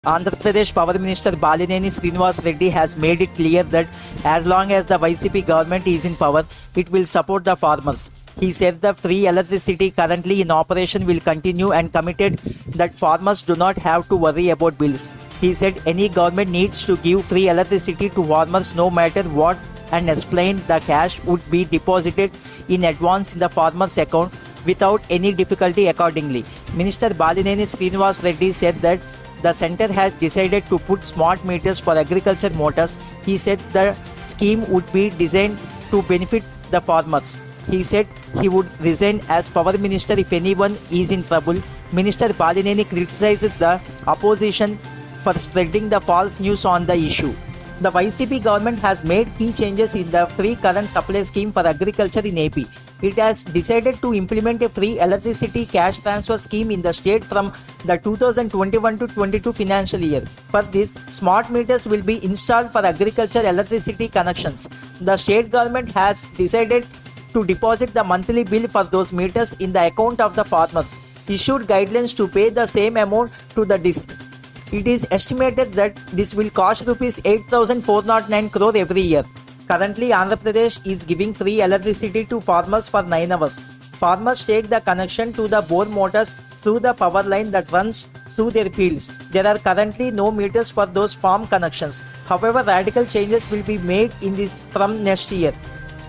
Andhra Pradesh Power Minister Balineni Srinivas Reddy has made it clear that as long as the YCP government is in power, it will support the farmers. He said the free electricity currently in operation will continue and committed that farmers do not have to worry about bills. He said any government needs to give free electricity to farmers no matter what, and explained the cash would be deposited in advance in the farmer's account without any difficulty accordingly. Minister Balineni Srinivas Reddy said that the centre has decided to put smart meters for agriculture motors. He said the scheme would be designed to benefit the farmers. He said he would resign as power minister if anyone is in trouble. Minister Balineni criticized the opposition for spreading the false news on the issue. The YCP government has made key changes in the free current supply scheme for agriculture in AP. It has decided to implement a free electricity cash transfer scheme in the state from the 2021 to 22 financial year. For this, smart meters will be installed for agriculture electricity connections. The state government has decided to deposit the monthly bill for those meters in the account of the farmers. Issued guidelines to pay the same amount to the discs. It is estimated that this will cost Rs 8,409 crore every year. Currently, Andhra Pradesh is giving free electricity to farmers for 9 hours. Farmers take the connection to the bore motors through the power line that runs through their fields. There are currently no meters for those farm connections. However, radical changes will be made in this from next year.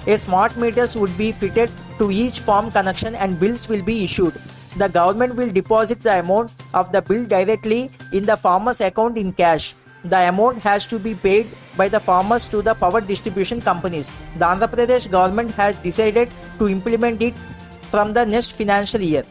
A smart meters would be fitted to each farm connection and bills will be issued. The government will deposit the amount of the bill directly in the farmer's account in cash. The amount has to be paid by the farmers to the power distribution companies. The Andhra Pradesh government has decided to implement it from the next financial year.